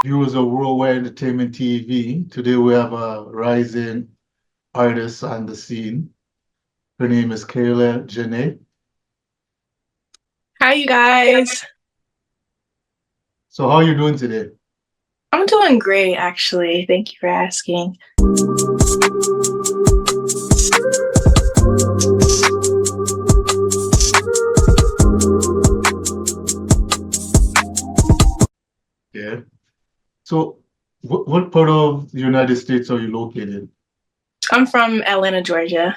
Viewers of Worldwide Entertainment TV. Today we have a rising artist on the scene. Her name is Kayla Janae. Hi, you guys. So how are you doing today? I'm doing great, actually. Thank you for asking. Yeah. So what part of the United States are you located I'm from Atlanta, Georgia.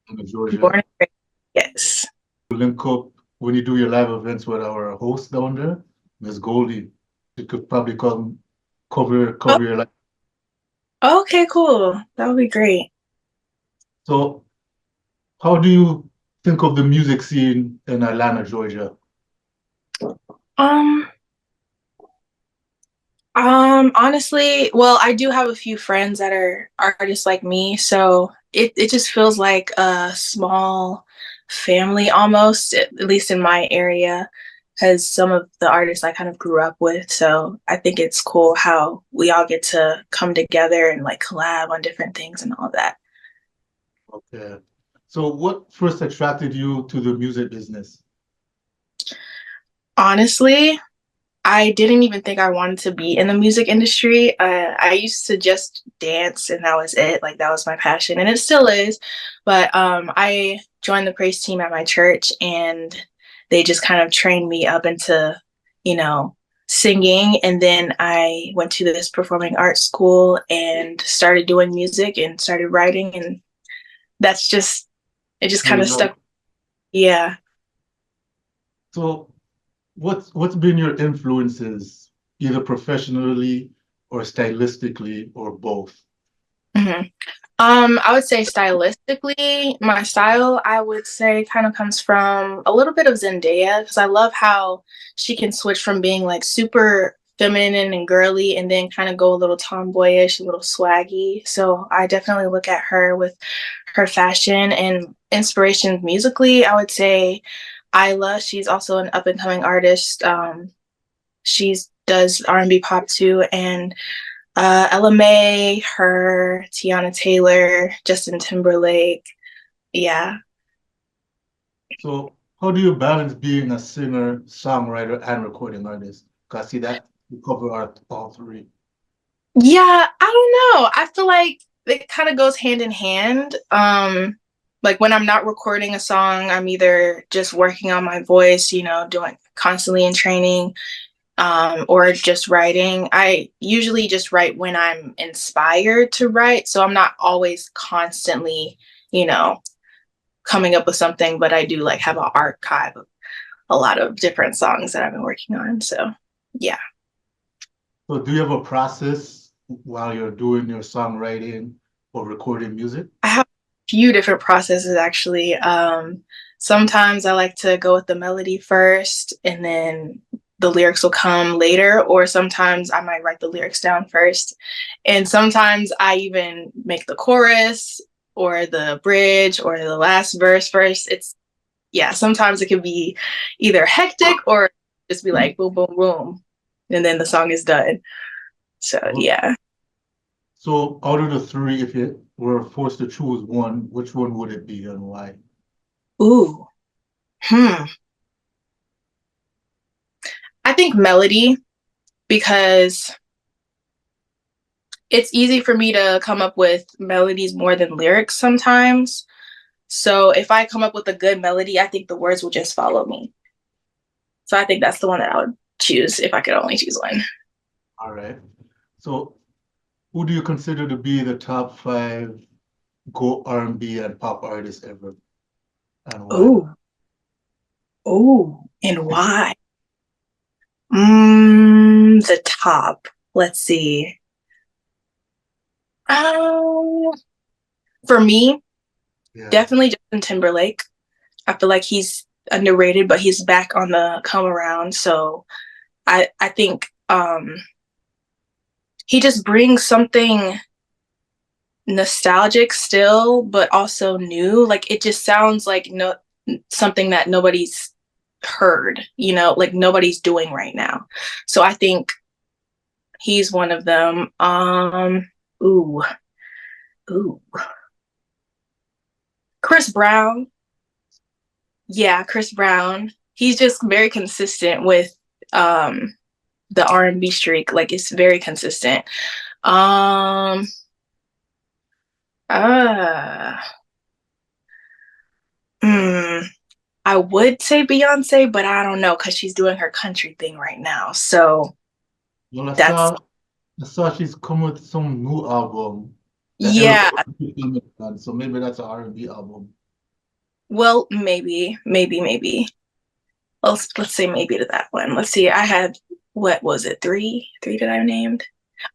in Georgia? Born and raised. Yes. Link up when you do your live events with our host down there, Miss Goldie. You could probably come Oh, cover your life. okay, cool. That would be great. So how do you think of the music scene in Atlanta, Georgia? Um, Honestly, well, I do have a few friends that are artists like me, so it just feels like a small family almost, at least in my area, because some of the artists I kind of grew up with. So I think it's cool how we all get to come together and like collab on different things and all that. Okay. So what first attracted you to the music business? Honestly, I didn't even think I wanted to be in the music industry. I used to just dance and that was it. Like that was my passion and it still is. But I joined the praise team at my church and they just kind of trained me up into, you know, singing. And then I went to this performing arts school and started doing music and started writing. And that's just, it just kind You of know, stuck. Yeah. so what's been your influences, either professionally or stylistically or both? Mhm. I would say stylistically, my style, I would say, kind of comes from a little bit of Zendaya because I love how she can switch from being like super feminine and girly and then kind of go a little tomboyish, a little swaggy. So I definitely look at her with her fashion and inspiration musically. I would say Isla, she's also an up and coming artist. She's does R&B pop too, and Ella May, her, Tiana Taylor, Justin Timberlake. Yeah. So how do you balance being a singer, songwriter, and recording artist? Because I see that you cover all three. Yeah, I don't know. I feel like it kind of goes hand in hand. Like when I'm not recording a song, I'm either just working on my voice, doing constantly in training, or just writing. I usually just write when I'm inspired to write. So I'm not always constantly, you know, coming up with something, but I do like have an archive of a lot of different songs that I've been working on. So yeah, So do you have a process while you're doing your songwriting or recording music? I have a few different processes actually. Sometimes I like to go with the melody first and then the lyrics will come later, or sometimes I might write the lyrics down first. And sometimes I even make the chorus or the bridge or the last verse first. Yeah, sometimes it can be either hectic or just be like boom, boom, boom, and then the song is done. So yeah. So out of the three, if you were forced to choose one, which one would it be and why? Ooh. Hmm. I think melody because it's easy for me to come up with melodies more than lyrics sometimes. So if I come up with a good melody, I think the words will just follow me. So I think that's the one that I would choose if I could only choose one. All right. So who do you consider to be the top five go R&B and pop artists ever and why? Ooh. Ooh. And why? The top. Let's see. Um, for me, Yeah. definitely Justin Timberlake. I feel like he's underrated, but he's back on the come around. So I think he just brings something nostalgic still, but also new. Like it just sounds like no something that nobody's heard, like nobody's doing right now. So I think He's one of them. Ooh, ooh. Chris Brown. Yeah, Chris Brown. He's just very consistent with the R&B streak. Like it's very consistent. Um uh hmm, I would say Beyonce, but I don't know because she's doing her country thing right now. So Well, that's I saw she's come with some new album that yeah. everybody on, so maybe that's an R&B album. Well, maybe. Let's say maybe to that one. Let's see. I had what was it? Three that I named.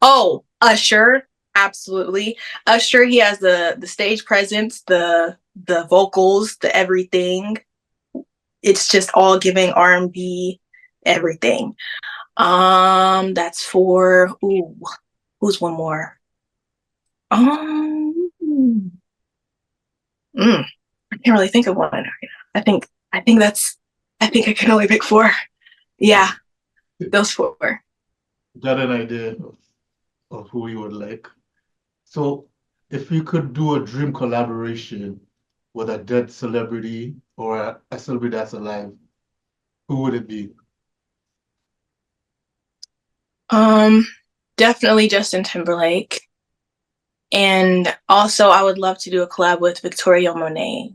Oh, Usher, absolutely. Usher, he has the stage presence, the vocals, the everything. It's just all giving R&B everything. That's for ooh, who's one more? Um, I can't really think of one right now. I think that's I think I can only pick four. Yeah, those four. Got an idea of who you would like. So, if you could do a dream collaboration with a dead celebrity or a celebrity that's alive, who would it be? Um, Definitely Justin Timberlake. And also I would love to do a collab with Victoria Monet.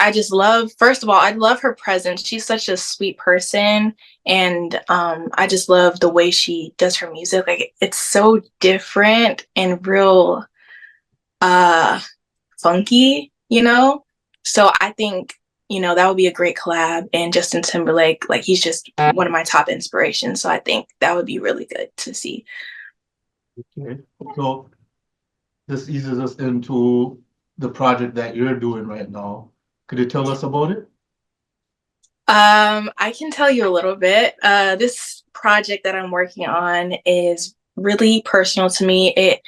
I just love, first of all, I love her presence. She's such a sweet person. And I just love the way she does her music. Like it's so different and real uh funky, you know? So I think, that would be a great collab. And Justin Timberlake, like he's just one of my top inspirations. So I think that would be really good to see. Okay. So, this eases us into the project that you're doing right now. Could you tell us about it? I can tell you a little bit. This project that I'm working on is really personal to me. It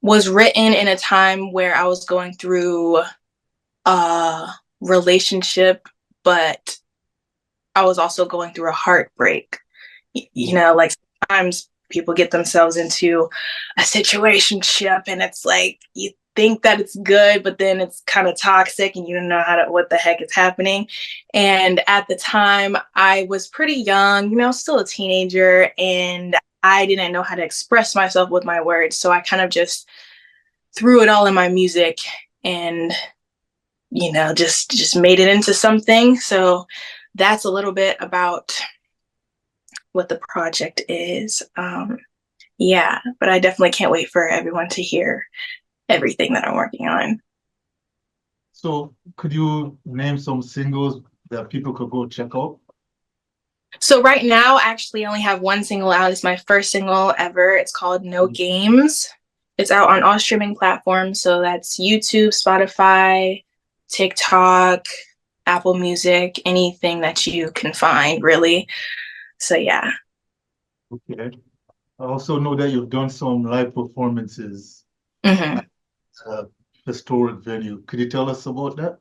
was written in a time where I was going through a relationship, but I was also going through a heartbreak. Like sometimes people get themselves into a situationship and it's like you think that it's good, but then it's kind of toxic and you don't know what the heck is happening. And at the time, I was pretty young, still a teenager, and I didn't know how to express myself with my words. So I kind of just threw it all in my music and just made it into something. So that's a little bit about what the project is. Yeah, but I definitely can't wait for everyone to hear everything that I'm working on. So, could you name some singles that people could go check out? So right now, I actually only have one single out. It's my first single ever. It's called No Games. It's out on all streaming platforms. So that's YouTube, Spotify, TikTok, Apple Music, anything that you can find, really. So yeah. Okay. I also know that you've done some live performances Hmm. at a historic venue. Could you tell us about that?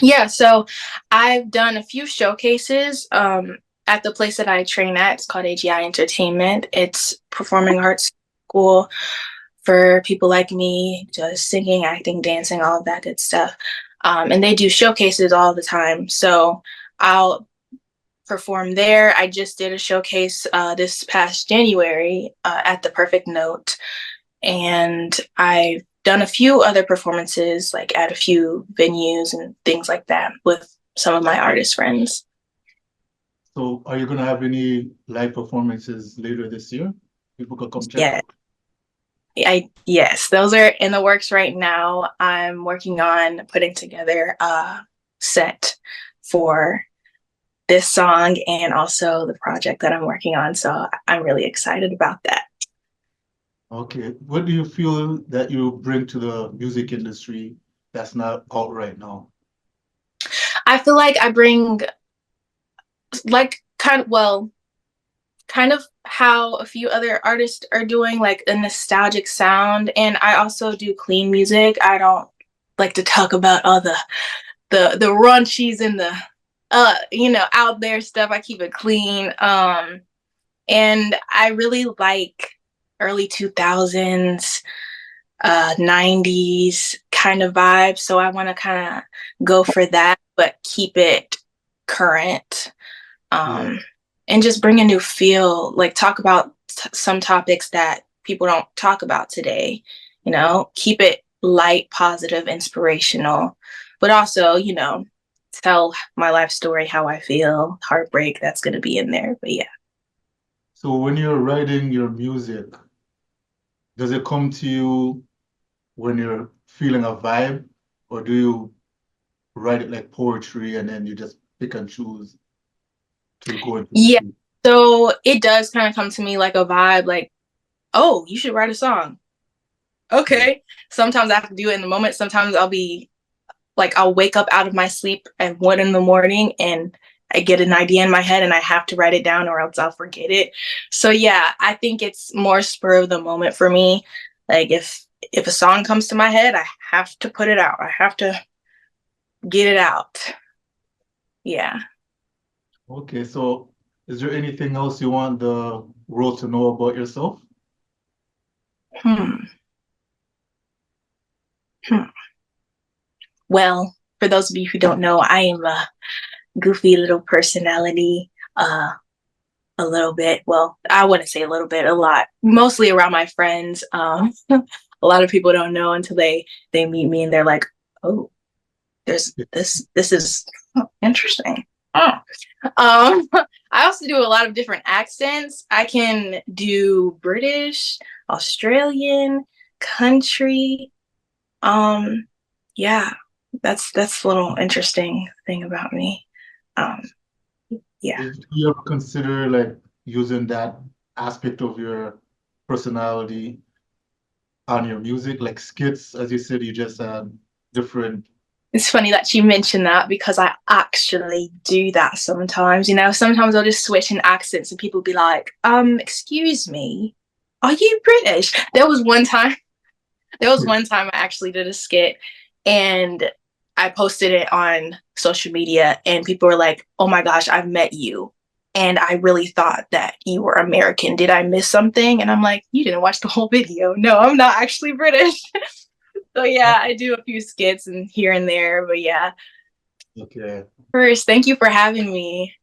Yeah, so I've done a few showcases at the place that I train at. It's called AGI Entertainment. It's performing arts school for people like me, just singing, acting, dancing, all of that good stuff. And they do showcases all the time. So I'll perform there. I just did a showcase this past January at the Perfect Note, and I've done a few other performances, like at a few venues and things like that with some of my artist friends. So, are you going to have any live performances later this year? People could come check Yeah, out. yes, those are in the works right now. I'm working on putting together a set for this song and also the project that I'm working on. So I'm really excited about that. Okay. What do you feel that you bring to the music industry that's not out right now? I feel like I bring like kind of how a few other artists are doing, like a nostalgic sound. And I also do clean music. I don't like to talk about all the raunchies and the out there stuff. I keep it clean. And I really like early 2000s, 90s kind of vibe. So I want to kind of go for that, but keep it current. Yeah. Um, and just bring a new feel, like talk about some topics that people don't talk about today, keep it light, positive, inspirational, but also, tell my life story, how I feel, heartbreak, that's going to be in there. But yeah. So when you're writing your music, does it come to you when you're feeling a vibe, or do you write it like poetry and then you just pick and choose to go into the Yeah. piece? So it does kind of come to me like a vibe, like, oh, you should write a song. Yeah. Okay. Sometimes I have to do it in the moment. Sometimes I'll wake up out of my sleep at 1 in the morning and I get an idea in my head and I have to write it down or else I'll forget it. So yeah, I think it's more spur of the moment for me. Like if a song comes to my head, I have to put it out. I have to get it out. Yeah. Okay, so is there anything else you want the world to know about yourself? Hmm. Hmm. Well, for those of you who don't know, I am a goofy little personality. A little bit. Well, I wouldn't say a little bit, a lot. Mostly around my friends. A lot of people don't know until they meet me and they're like, "Oh, there's this is interesting." Oh. I also do a lot of different accents. I can do British, Australian, country. Um, yeah, that's a little interesting thing about me. Um, yeah. Do you ever consider like using that aspect of your personality on your music, like skits, as you said, you just had different. It's funny that you mentioned that because I actually do that sometimes. Sometimes I'll just switch in accents and people be like, excuse me, are you British? There was one time I actually did a skit and I posted it on social media and people were like, oh my gosh, I've met you. And I really thought that you were American. Did I miss something? And I'm like, you didn't watch the whole video. No, I'm not actually British. So yeah, I do a few skits and here and there, but yeah. Okay. First, thank you for having me.